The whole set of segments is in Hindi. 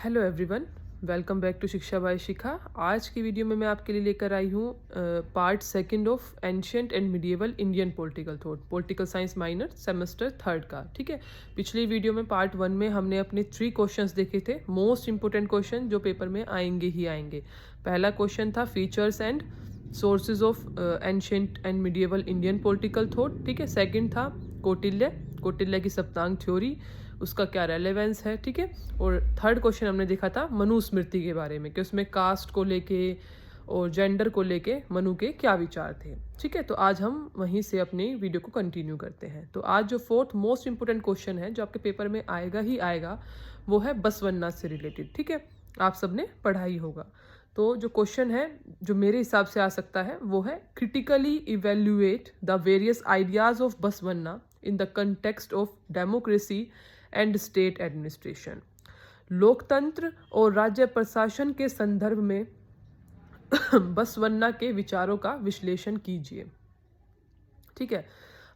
Hello everyone, welcome back to Shiksha by Shikha. आज की वीडियो में मैं आपके लिए लेकर आई हूँ part second of ancient and medieval Indian political thought, political science minor semester third का। ठीक है, पिछली वीडियो में पार्ट वन में हमने अपने 3 क्वेश्चंस देखे थे, मोस्ट इंपोर्टेंट क्वेश्चन जो पेपर में आएंगे ही आएंगे। पहला क्वेश्चन था features and sources of ancient and medieval Indian political thought. ठीक है, सेकंड था कौटिल्य की सप्तांग थ्योरी, उसका क्या रेलेवेंस है। ठीक है, और थर्ड क्वेश्चन हमने देखा था मनुस्मृति के बारे में कि उसमें कास्ट को लेके और जेंडर को लेके मनु के क्या विचार थे। ठीक है, तो आज हम वहीं से अपनी वीडियो को कंटिन्यू करते हैं। तो आज जो फोर्थ मोस्ट इंपोर्टेंट क्वेश्चन है जो आपके पेपर में आएगा ही आएगा वो है बसवन्ना से रिलेटेड। ठीक है, आप सबने पढ़ा ही होगा। तो जो क्वेश्चन है जो मेरे हिसाब से आ सकता है वो है critically evaluate the various ideas of Basavanna in the context of democracy and state administration. लोकतंत्र और राज्य प्रशासन के संदर्भ में बसवन्ना के विचारों का विश्लेषण कीजिए। ठीक है,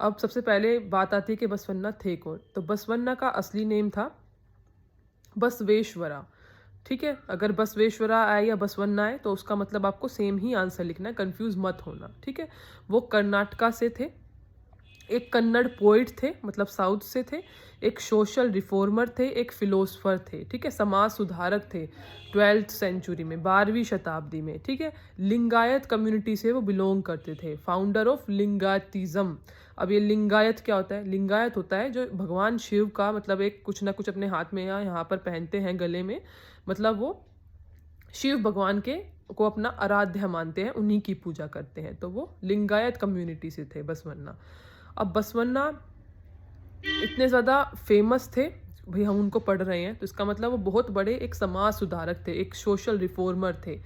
अब सबसे पहले बात आती है कि बसवन्ना थे कौन। तो बसवन्ना का असली नेम था बसवेश्वरा। ठीक है, अगर बसवेश्वरा आए या बसवन्ना आए तो उसका मतलब आपको सेम ही आंसर लिखना है, कंफ्यूज मत होना। ठीक है, वो कर्नाटका से थे, एक कन्नड़ पोइट थे, मतलब साउथ से थे, एक सोशल रिफॉर्मर थे, एक फिलोसफर थे। ठीक है, समाज सुधारक थे 12th सेंचुरी में, 12वीं शताब्दी में। ठीक है, लिंगायत कम्युनिटी से वो बिलोंग करते थे, फाउंडर ऑफ लिंगायतिज्म। अब ये लिंगायत क्या होता है? लिंगायत होता है जो भगवान शिव का मतलब एक कुछ ना कुछ अपने हाथ में या यहाँ पर पहनते हैं गले में, मतलब वो शिव भगवान के को अपना आराध्य मानते हैं, उन्हीं की पूजा करते हैं। तो वो लिंगायत कम्युनिटी से थे बसवन्ना। अब बसवन्ना इतने ज़्यादा फेमस थे भाई, हम उनको पढ़ रहे हैं तो इसका मतलब वो बहुत बड़े एक समाज सुधारक थे, एक सोशल रिफॉर्मर थे।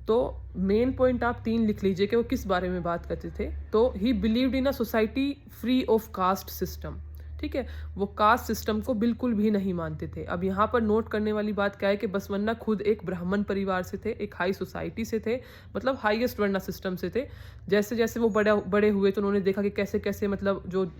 तो मेन पॉइंट आप 3 लिख लीजिए कि वो किस बारे में बात करते थे। तो ही believed in a society free of caste system. ठीक है, वो कास्ट सिस्टम को बिल्कुल भी नहीं मानते थे। अब यहाँ पर नोट करने वाली बात क्या है कि बसवन्ना खुद एक ब्राह्मण परिवार से थे, एक हाई सोसाइटी से थे, मतलब हाईएस्ट वर्णा सिस्टम से थे। जैसे जैसे वो बड़े हुए तो उन्होंने देखा कि कैसे कैसे मतलब जो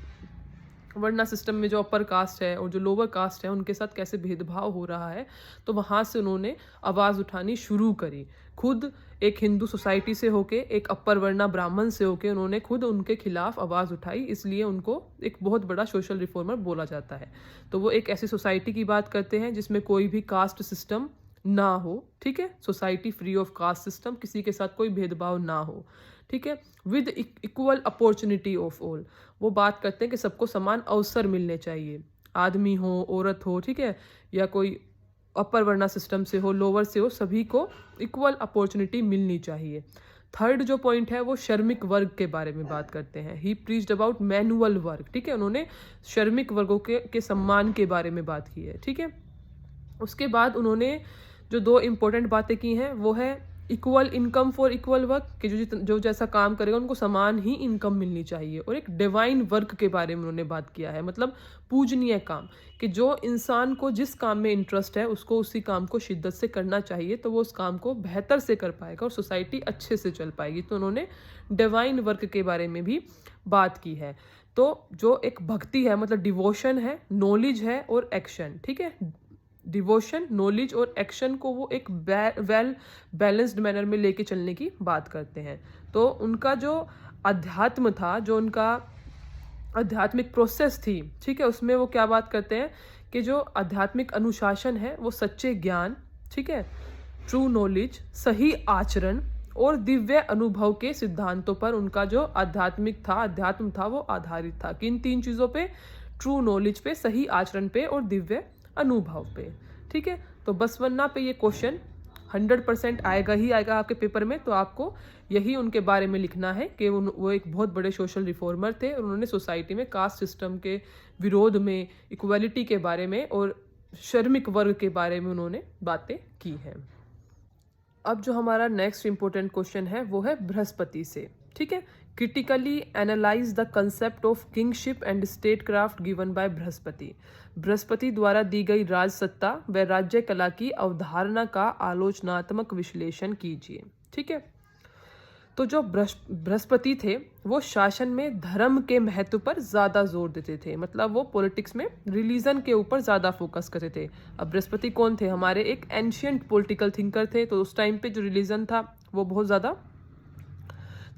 वर्णा सिस्टम में जो अपर कास्ट है और जो लोअर कास्ट है उनके साथ कैसे भेदभाव हो रहा है। तो वहाँ से उन्होंने आवाज़ उठानी शुरू करी। खुद एक हिंदू सोसाइटी से होके, एक अपर वर्णा ब्राह्मण से होके उन्होंने खुद उनके खिलाफ आवाज़ उठाई, इसलिए उनको एक बहुत बड़ा सोशल रिफॉर्मर बोला जाता है। तो वो एक ऐसी सोसाइटी की बात करते हैं जिसमें कोई भी कास्ट सिस्टम ना हो। ठीक है, society free of caste system, किसी के साथ कोई भेदभाव ना हो। ठीक है, with equal opportunity of all, वो बात करते हैं कि सबको समान अवसर मिलने चाहिए, आदमी हो औरत हो। ठीक है, या कोई अपर वर्णा सिस्टम से हो लोअर से हो, सभी को इक्वल अपॉर्चुनिटी मिलनी चाहिए। थर्ड जो पॉइंट है वो श्रमिक वर्ग के बारे में बात करते हैं। He preached about manual work. ठीक है, उन्होंने श्रमिक वर्गों के सम्मान के बारे में बात की है। ठीक है, उसके बाद उन्होंने जो 2 इम्पोर्टेंट बातें की हैं वो है equal income for equal work, कि जो जैसा काम करेगा उनको समान ही इनकम मिलनी चाहिए। और एक डिवाइन वर्क के बारे में उन्होंने बात किया है, मतलब पूजनीय काम, कि जो इंसान को जिस काम में इंटरेस्ट है उसको उसी काम को शिद्दत से करना चाहिए, तो वो उस काम को बेहतर से कर पाएगा और सोसाइटी अच्छे से चल पाएगी। तो उन्होंने डिवाइन वर्क के बारे में भी बात की है। तो जो एक भक्ति है, मतलब डिवोशन है, नॉलेज है और एक्शन। ठीक है, डिवोशन, नॉलेज और एक्शन को वो एक वेल बैलेंस्ड मैनर में लेके चलने की बात करते हैं। तो उनका जो अध्यात्म था, जो उनका आध्यात्मिक प्रोसेस थी, ठीक है, उसमें वो क्या बात करते हैं कि जो आध्यात्मिक अनुशासन है वो सच्चे ज्ञान, ठीक है, ट्रू नॉलेज, सही आचरण और दिव्य अनुभव के सिद्धांतों पर उनका जो अध्यात्म था वो आधारित था। किन 3 चीज़ों पे? ट्रू नॉलेज पे, सही आचरण पे और दिव्य अनुभव पे। ठीक है, तो बसवन्ना पे ये क्वेश्चन 100% आएगा ही आएगा आपके पेपर में। तो आपको यही उनके बारे में लिखना है कि वो एक बहुत बड़े सोशल रिफॉर्मर थे और उन्होंने सोसाइटी में कास्ट सिस्टम के विरोध में, इक्वालिटी के बारे में और श्रमिक वर्ग के बारे में उन्होंने बातें की हैं। अब जो हमारा नेक्स्ट इंपॉर्टेंट क्वेश्चन है वो है बृहस्पति से। ठीक है, critically analyse the concept of kingship and state craft given by Brihaspati. Brihaspati द्वारा दी गई राजसत्ता व राज्य कला की अवधारणा का आलोचनात्मक विश्लेषण कीजिए। ठीक है, तो जो बृहस्पति थे वो शासन में धर्म के महत्व पर ज़्यादा जोर देते थे, मतलब वो पॉलिटिक्स में रिलीजन के ऊपर ज़्यादा फोकस करते थे। अब बृहस्पति कौन थे? हमारे एक एंशियंट पॉलिटिकल थिंकर थे, तो उस टाइम पे जो रिलीजन था वो बहुत ज़्यादा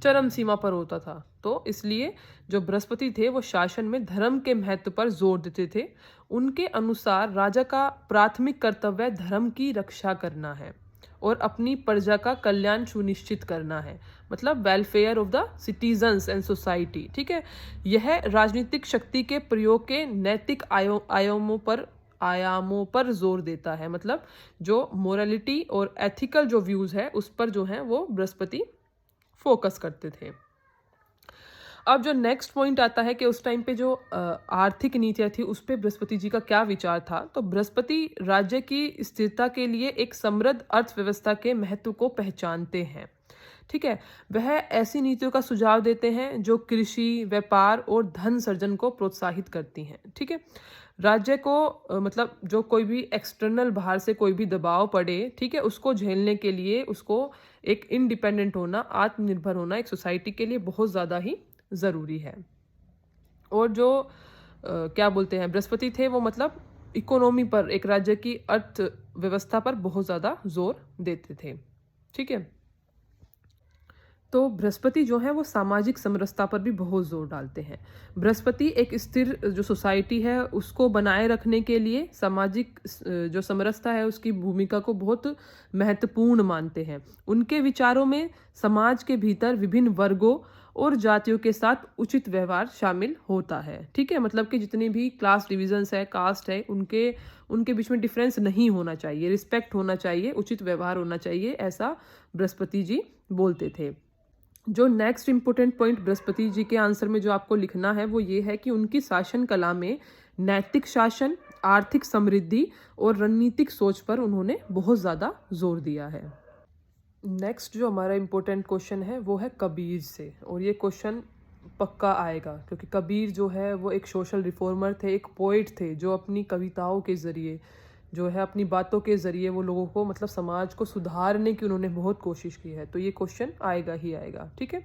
चरम सीमा पर होता था। तो इसलिए जो बृहस्पति थे वो शासन में धर्म के महत्व पर जोर देते थे। उनके अनुसार राजा का प्राथमिक कर्तव्य धर्म की रक्षा करना है और अपनी प्रजा का कल्याण सुनिश्चित करना है, मतलब welfare of the citizens and society. ठीक है, यह राजनीतिक शक्ति के प्रयोग के नैतिक आयामों पर जोर देता है, मतलब जो मोरालिटी और एथिकल जो व्यूज है उस पर जो है वो बृहस्पति फोकस करते थे। अब जो नेक्स्ट पॉइंट आता है कि उस टाइम पे जो आर्थिक नीतियाँ थी उस पे बृहस्पति जी का क्या विचार था। तो बृहस्पति राज्य की स्थिरता के लिए एक समृद्ध अर्थव्यवस्था के महत्व को पहचानते हैं। ठीक है, वह ऐसी नीतियों का सुझाव देते हैं जो कृषि, व्यापार और धन सृजन को प्रोत्साहित करती हैं। ठीक है, राज्य को मतलब जो कोई भी एक्सटर्नल बाहर से कोई भी दबाव पड़े, ठीक है, उसको झेलने के लिए उसको एक इंडिपेंडेंट होना, आत्मनिर्भर होना एक सोसाइटी के लिए बहुत ज़्यादा ही ज़रूरी है। और जो क्या बोलते हैं बृहस्पति थे वो मतलब इकोनॉमी पर, एक राज्य की अर्थव्यवस्था पर बहुत ज़्यादा जोर देते थे। ठीक है, तो बृहस्पति जो है वो सामाजिक समरसता पर भी बहुत जोर डालते हैं। बृहस्पति एक स्थिर जो सोसाइटी है उसको बनाए रखने के लिए सामाजिक जो समरसता है उसकी भूमिका को बहुत महत्वपूर्ण मानते हैं। उनके विचारों में समाज के भीतर विभिन्न वर्गों और जातियों के साथ उचित व्यवहार शामिल होता है। ठीक है, मतलब कि जितनी भी क्लास डिविजन्स है, कास्ट है, उनके बीच में डिफरेंस नहीं होना चाहिए, रिस्पेक्ट होना चाहिए, उचित व्यवहार होना चाहिए, ऐसा बृहस्पति जी बोलते थे। जो next important point Brihaspati ji के आंसर में जो आपको लिखना है वो ये है कि उनकी शासन कला में नैतिक शासन, आर्थिक समृद्धि और रणनीतिक सोच पर उन्होंने बहुत ज़्यादा जोर दिया है। नेक्स्ट जो हमारा इम्पोर्टेंट क्वेश्चन है वो है कबीर से, और ये क्वेश्चन पक्का आएगा क्योंकि कबीर जो है वो एक सोशल रिफॉर्मर थे, एक पोइट थे जो अपनी कविताओं के ज़रिए जो है, अपनी बातों के ज़रिए वो लोगों को मतलब समाज को सुधारने की उन्होंने बहुत कोशिश की है। तो ये क्वेश्चन आएगा ही आएगा। ठीक है,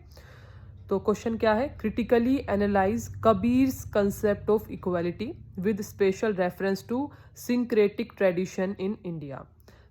तो क्वेश्चन क्या है? Critically analyse Kabir's concept of equality with special reference to syncretic tradition in India.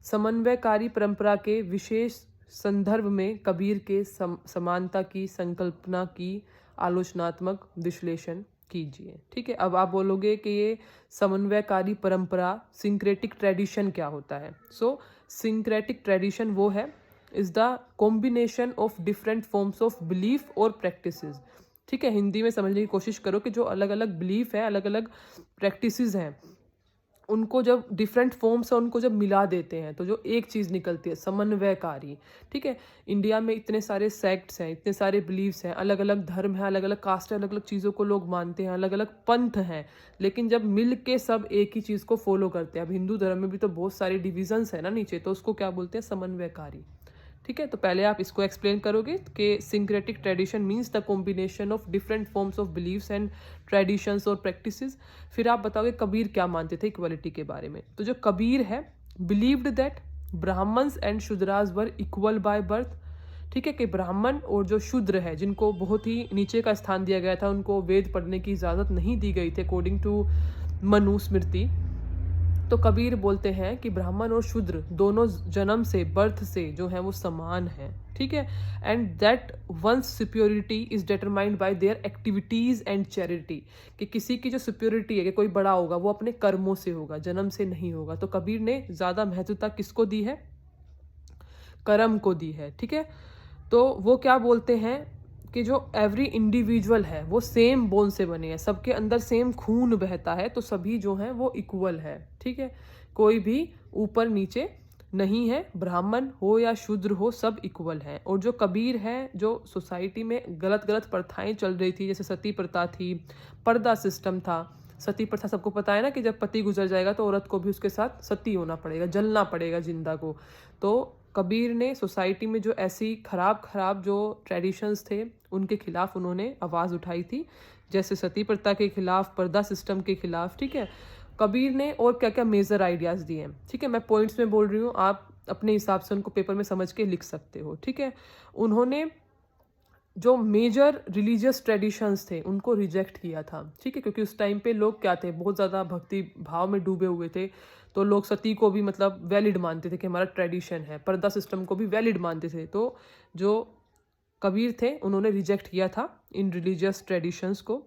समन्वयकारी परंपरा के विशेष संदर्भ में कबीर के समानता की संकल्पना की आलोचनात्मक विश्लेषण कीजिए। ठीक है, अब आप बोलोगे कि ये समन्वयकारी परंपरा, सिंक्रेटिक ट्रेडिशन क्या होता है? सो सिंक्रेटिक ट्रेडिशन वो है is the combination of different forms of belief और प्रैक्टिसेस। ठीक है, हिंदी में समझने की कोशिश करो कि जो अलग अलग बिलीफ है, अलग अलग प्रैक्टिसेस हैं, उनको जब डिफरेंट फॉर्म्स है उनको जब मिला देते हैं तो जो एक चीज़ निकलती है, समन्वयकारी। ठीक है, इंडिया में इतने सारे सेक्ट्स हैं, इतने सारे बिलीव्स हैं, अलग अलग धर्म हैं, अलग अलग कास्ट है, अलग अलग चीज़ों को लोग मानते हैं, अलग अलग पंथ हैं, लेकिन जब मिल के सब एक ही चीज़ को फॉलो करते हैं। अब हिंदू धर्म में भी तो बहुत सारे डिविजन्स हैं ना नीचे, तो उसको क्या बोलते हैं? समन्वयकारी। ठीक है, तो पहले आप इसको एक्सप्लेन करोगे कि syncretic tradition means the combination of different forms of beliefs and traditions और प्रैक्टिसेस। फिर आप बताओगे कबीर क्या मानते थे इक्वलिटी के बारे में। तो जो कबीर है, believed that Brahmins and Shudras were equal by birth. ठीक है, कि ब्राह्मण और जो शूद्र है, जिनको बहुत ही नीचे का स्थान दिया गया था, उनको वेद पढ़ने की इजाज़त नहीं दी गई थी अकॉर्डिंग टू मनुस्मृति। तो कबीर बोलते हैं कि ब्राह्मण और शूद्र दोनों जन्म से, बर्थ से जो है वो समान हैं। ठीक है, and that one's superiority is determined by their activities and charity, कि किसी की जो सुप्योरिटी है कि कोई बड़ा होगा वो अपने कर्मों से होगा, जन्म से नहीं होगा। तो कबीर ने ज़्यादा महत्वता किसको दी है? कर्म को दी है। ठीक है, तो वो क्या बोलते हैं कि जो एवरी इंडिविजुअल है वो सेम बोन से बने हैं, सबके अंदर सेम खून बहता है, तो सभी जो हैं वो इक्वल है। ठीक है, कोई भी ऊपर नीचे नहीं है, ब्राह्मण हो या शूद्र हो सब इक्वल हैं। और जो कबीर है, जो सोसाइटी में गलत गलत प्रथाएं चल रही थी, जैसे सती प्रथा थी, पर्दा सिस्टम था। सती प्रथा सबको पता है ना कि जब पति गुजर जाएगा तो औरत को भी उसके साथ सती होना पड़ेगा, जलना पड़ेगा जिंदा को। तो कबीर ने सोसाइटी में जो ऐसी खराब जो ट्रेडिशंस थे उनके खिलाफ उन्होंने आवाज़ उठाई थी, जैसे सती प्रथा के खिलाफ, पर्दा सिस्टम के खिलाफ। ठीक है, कबीर ने और क्या क्या मेजर आइडियाज़ दिए हैं। ठीक है, मैं पॉइंट्स में बोल रही हूँ, आप अपने हिसाब से उनको पेपर में समझ के लिख सकते हो। ठीक है, उन्होंने जो मेजर रिलीजियस ट्रेडिशंस थे उनको रिजेक्ट किया था, ठीक है, क्योंकि उस टाइम पे लोग क्या थे, बहुत ज़्यादा भक्ति भाव में डूबे हुए थे। तो लोग सती को भी मतलब वैलिड मानते थे कि हमारा ट्रेडिशन है, पर्दा सिस्टम को भी वैलिड मानते थे। तो जो कबीर थे उन्होंने रिजेक्ट किया था इन रिलीजियस ट्रेडिशंस को।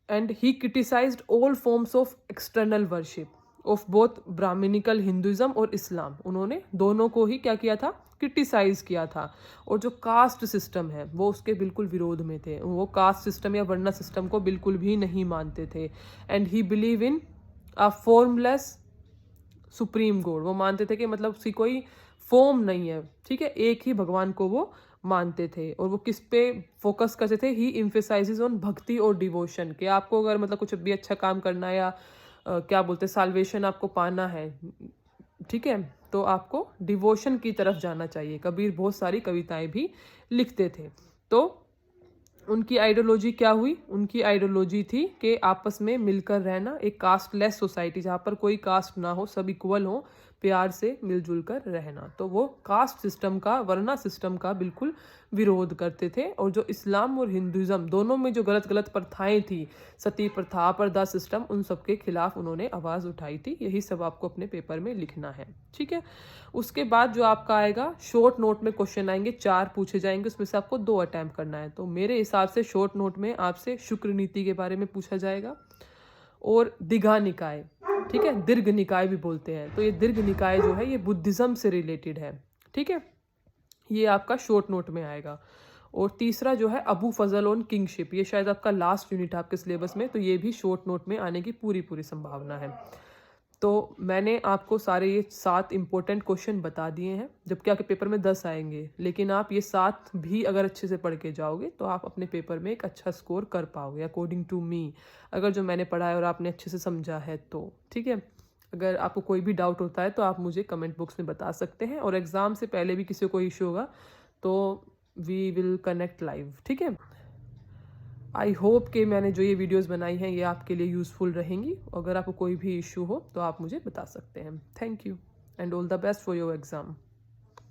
And he criticized all forms of external worship of both Brahmanical Hinduism और इस्लाम। उन्होंने दोनों को ही क्या किया था, क्रिटिसाइज किया था। और जो कास्ट सिस्टम है वो उसके बिल्कुल विरोध में थे, वो कास्ट सिस्टम या वर्णा सिस्टम को बिल्कुल भी नहीं मानते थे। And he believe in a formless supreme God, वो मानते थे कि मतलब उसकी कोई फॉर्म नहीं है, ठीक है, एक ही भगवान को वो मानते थे। और वो किस पे फोकस करते थे, ही एम्फेसाइजेस ऑन भक्ति और डिवोशन, कि आपको अगर मतलब कुछ भी अच्छा काम करना है या क्या बोलते हैं साल्वेशन आपको पाना है, ठीक है, तो आपको डिवोशन की तरफ जाना चाहिए। कबीर बहुत सारी कविताएं भी लिखते थे। तो उनकी आइडियोलॉजी क्या हुई, उनकी आइडियोलॉजी थी कि आपस में मिलकर रहना, एक कास्टलेस सोसाइटी जहाँ पर कोई कास्ट ना हो, सब इक्वल हो, प्यार से मिलजुल कर रहना। तो वो कास्ट सिस्टम का, वर्णा सिस्टम का बिल्कुल विरोध करते थे। और जो इस्लाम और हिंदुइज्म दोनों में जो गलत गलत प्रथाएं थी, सती प्रथा, पर्दा सिस्टम, उन सब के खिलाफ उन्होंने आवाज़ उठाई थी। यही सब आपको अपने पेपर में लिखना है, ठीक है। उसके बाद जो आपका आएगा, शॉर्ट नोट में क्वेश्चन आएंगे, 4 पूछे जाएंगे, उसमें से आपको 2 अटैम्प्ट करना है। तो मेरे हिसाब से शॉर्ट नोट में आपसे शुक्र नीति के बारे में पूछा जाएगा और दीघा निकाय, ठीक है, दीर्घ निकाय भी बोलते हैं। तो ये दीर्घ निकाय जो है ये बुद्धिज्म से रिलेटेड है, ठीक है, ये आपका शॉर्ट नोट में आएगा। और तीसरा जो है अबू फजल ऑन किंगशिप, ये शायद आपका लास्ट यूनिट है आपके सिलेबस में, तो ये भी शॉर्ट नोट में आने की पूरी संभावना है। तो मैंने आपको सारे ये 7 इंपॉर्टेंट क्वेश्चन बता दिए हैं, जबकि आपके पेपर में 10 आएंगे, लेकिन आप ये 7 भी अगर अच्छे से पढ़ के जाओगे तो आप अपने पेपर में एक अच्छा स्कोर कर पाओगे अकॉर्डिंग टू मी, अगर जो मैंने पढ़ा है और आपने अच्छे से समझा है तो, ठीक है। अगर आपको कोई भी डाउट होता है तो आप मुझे कमेंट बॉक्स में बता सकते हैं, और एग्ज़ाम से पहले भी किसी को कोई इशू होगा तो वी विल कनेक्ट लाइव, ठीक है। आई होप कि मैंने जो ये वीडियोस बनाई हैं ये आपके लिए यूज़फुल रहेंगी। अगर आपको कोई भी इशू हो तो आप मुझे बता सकते हैं। Thank you and all the best for your exam.